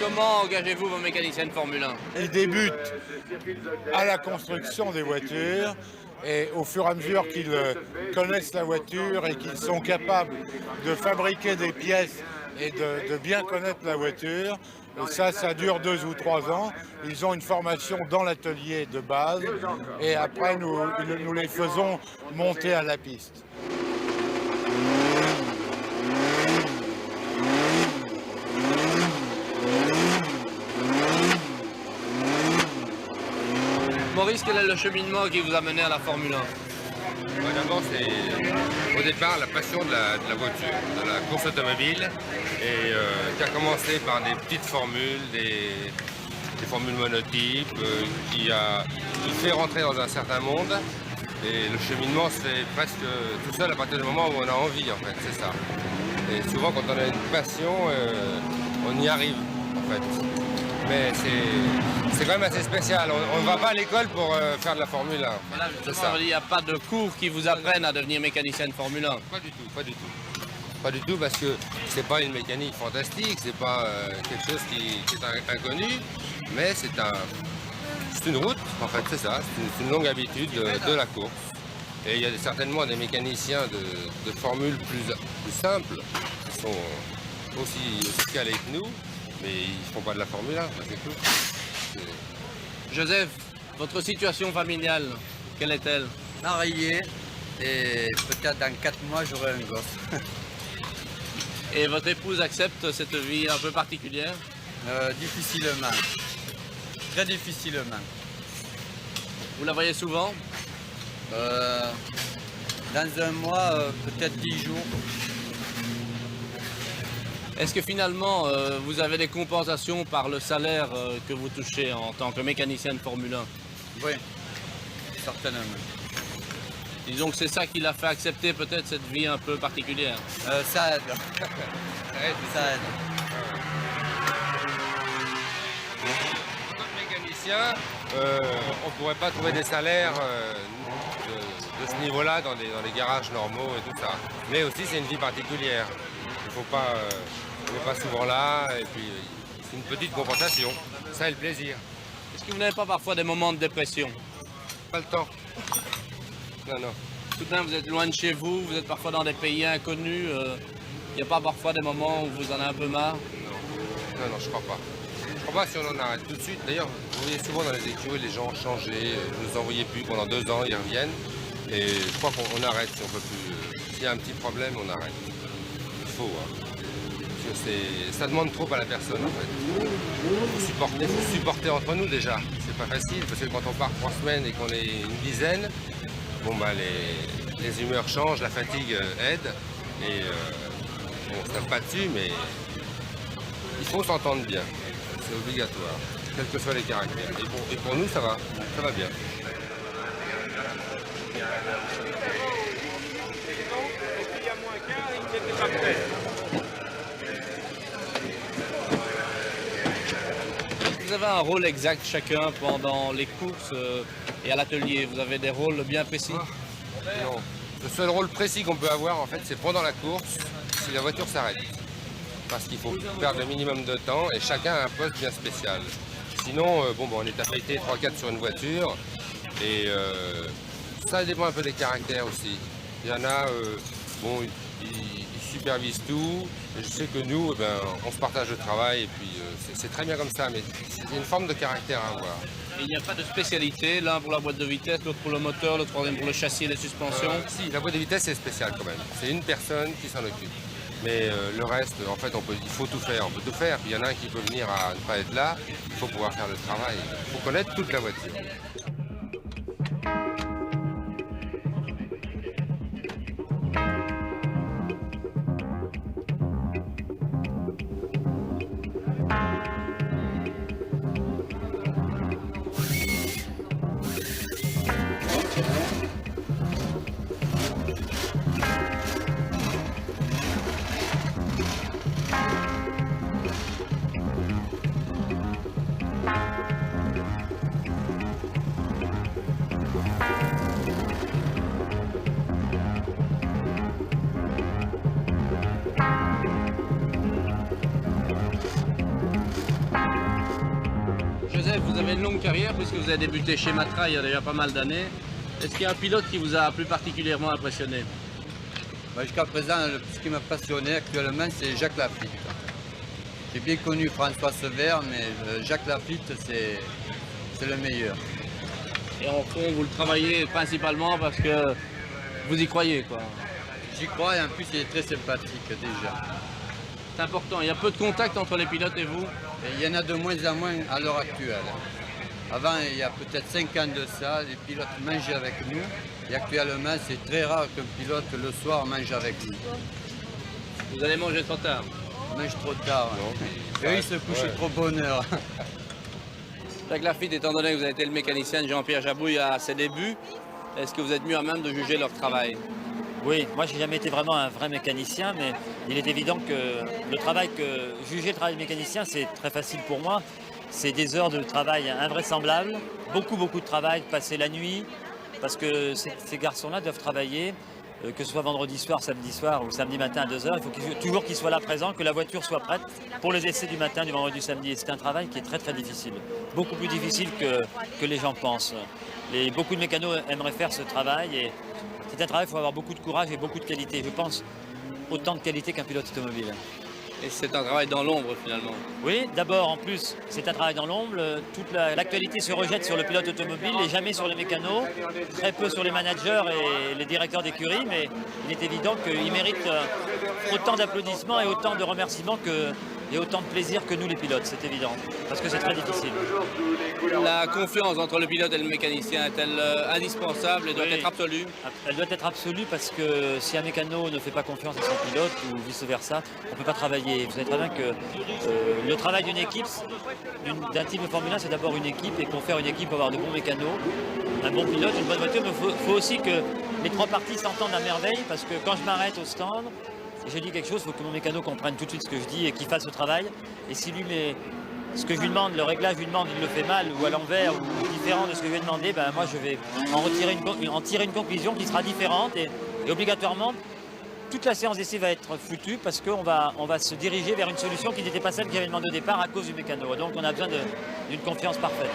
Comment engagez-vous vos mécaniciens de Formule 1? Ils débutent à la construction des voitures et au fur et à mesure qu'ils connaissent la voiture et qu'ils sont capables de fabriquer des pièces et de bien connaître la voiture, ça dure 2 ou 3 ans. Ils ont une formation dans l'atelier de base et après nous les faisons monter à la piste. Maurice, quel est le cheminement qui vous a mené à la Formule 1? D'abord, c'est au départ la passion de la voiture, de la course automobile, et qui a commencé par des petites formules, des formules monotypes, qui fait rentrer dans un certain monde. Et le cheminement se fait presque tout seul à partir du moment où on a envie, en fait, c'est ça. Et souvent, quand on a une passion, on y arrive, en fait. Mais c'est quand même assez spécial. On ne va pas à l'école pour faire de la Formule 1. Voilà, justement, il n'y a pas de cours qui vous apprennent à devenir mécanicien de Formule 1. Pas du tout, pas du tout. Pas du tout parce que c'est pas une mécanique fantastique, c'est pas quelque chose qui est inconnu, mais c'est une route, en fait, c'est ça. C'est une longue habitude de la course. Et il y a certainement des mécaniciens de formules plus simples qui sont aussi calés que nous. Mais ils ne font pas de la Formule 1, c'est tout. Joseph, votre situation familiale, quelle est-elle? Marié, et peut-être dans 4 mois j'aurai un gosse. Et votre épouse accepte cette vie un peu particulière? Difficilement. Très difficilement. Vous la voyez souvent? Dans un mois, peut-être 10 jours. Est-ce que finalement, vous avez des compensations par le salaire que vous touchez en tant que mécanicien de Formule 1? Oui, certainement. Disons que c'est ça qui l'a fait accepter peut-être cette vie un peu particulière. Ça aide. Ça aide. En tant que mécanicien, on ne pourrait pas trouver des salaires de ce niveau-là dans les garages normaux et tout ça. Mais aussi, c'est une vie particulière. Il ne faut pas... on n'est pas souvent là, et puis c'est une petite compensation. Ça et le plaisir. Est-ce que vous n'avez pas parfois des moments de dépression? Pas le temps. Non, non. Tout de même, vous êtes loin de chez vous, vous êtes parfois dans des pays inconnus. Il n'y a pas parfois des moments où vous en avez un peu marre? Non, non, je crois pas. Je crois pas si on en arrête tout de suite. D'ailleurs, vous voyez souvent dans les écuries, les gens ont changé, ne nous envoyaient plus pendant 2 ans, ils reviennent. Et je crois qu'on arrête si on peut plus. S'il y a un petit problème, on arrête. Il faut, hein. Ça demande trop à la personne en fait. Il faut supporter entre nous déjà. C'est pas facile parce que quand on part 3 semaines et qu'on est une dizaine, bon bah les humeurs changent, la fatigue aide. Et bon, on se tape pas dessus, mais il faut s'entendre bien. C'est obligatoire, quels que soient les caractères. Et pour nous, ça va bien. Vous avez un rôle exact chacun pendant les courses et à l'atelier. Vous avez des rôles bien précis? Non. Le seul rôle précis qu'on peut avoir, en fait, c'est pendant la course, si la voiture s'arrête. Parce qu'il faut perdre le minimum de temps et chacun a un poste bien spécial. Sinon, on est affecté 3-4 sur une voiture et ça dépend un peu des caractères aussi. Il y en a, ils supervisent tout. Et je sais que nous, on se partage le travail et puis c'est très bien comme ça, mais c'est une forme de caractère à avoir. Et il n'y a pas de spécialité, l'un pour la boîte de vitesse, l'autre pour le moteur, le troisième pour le châssis et les suspensions? Si, la boîte de vitesse c'est spécial quand même. C'est une personne qui s'en occupe. Mais le reste, en fait, il faut tout faire. On peut tout faire. Il y en a un qui peut venir à ne pas être là. Il faut pouvoir faire le travail. Il faut connaître toute la voiture. Joseph, vous avez une longue carrière puisque vous avez débuté chez Matra il y a déjà pas mal d'années. Est-ce qu'il y a un pilote qui vous a plus particulièrement impressionné? Jusqu'à présent, ce qui m'a passionné actuellement, c'est Jacques Lafitte. J'ai bien connu François Sever, mais Jacques Lafitte, c'est le meilleur. Et en fond, vous le travaillez principalement parce que vous y croyez, quoi. J'y crois et en plus, il est très sympathique déjà. C'est important, il y a peu de contact entre les pilotes et vous. Et il y en a de moins en moins à l'heure actuelle. Avant, il y a peut-être 5 ans de ça, les pilotes mangeaient avec nous. Et actuellement, c'est très rare qu'un pilote le soir mange avec nous. Vous allez manger trop tard. On mange trop tard. Et eux, ils se couchent trop bonne heure. Jacques Lafitte, étant donné que vous avez été le mécanicien de Jean-Pierre Jabouille à ses débuts, est-ce que vous êtes mieux à même de juger leur travail? Oui, moi j'ai jamais été vraiment un vrai mécanicien, mais il est évident que juger le travail de mécanicien, c'est très facile pour moi. C'est des heures de travail invraisemblables, beaucoup de travail, passer la nuit, parce que ces garçons-là doivent travailler, que ce soit vendredi soir, samedi soir ou samedi matin à 2 heures, il faut toujours qu'ils soient là présents, que la voiture soit prête pour les essais du matin, du vendredi, du samedi. Et c'est un travail qui est très difficile, beaucoup plus difficile que les gens pensent. Beaucoup de mécanos aimeraient faire ce travail et c'est un travail, il faut avoir beaucoup de courage et beaucoup de qualité. Je pense autant de qualité qu'un pilote automobile. Et c'est un travail dans l'ombre finalement. Oui, d'abord en plus c'est un travail dans l'ombre. Toute l'actualité se rejette sur le pilote automobile et jamais sur les mécanos, très peu sur les managers et les directeurs d'écurie, mais il est évident qu'ils méritent autant d'applaudissements et autant de remerciements et autant de plaisir que nous les pilotes, c'est évident, parce que c'est très difficile. La confiance entre le pilote et le mécanicien est-elle indispensable et doit être absolue? Elle doit être absolue parce que si un mécano ne fait pas confiance à son pilote ou vice-versa, on ne peut pas travailler. Vous savez très bien que le travail d'une équipe, d'un team de Formule 1, c'est d'abord une équipe et pour faire une équipe, il faut avoir de bons mécanos, un bon pilote, une bonne voiture, mais il faut aussi que les 3 parties s'entendent à merveille parce que quand je m'arrête au stand, et je dis quelque chose, il faut que mon mécano comprenne tout de suite ce que je dis et qu'il fasse le travail. Et si lui, ce que je lui demande, le réglage, je lui demande, il le fait mal ou à l'envers ou différent de ce que je lui ai demandé, ben moi je vais en tirer une conclusion qui sera différente et obligatoirement, toute la séance d'essai va être foutue parce qu'on va se diriger vers une solution qui n'était pas celle que j'avais demandé au départ à cause du mécano. Donc on a besoin d'une confiance parfaite.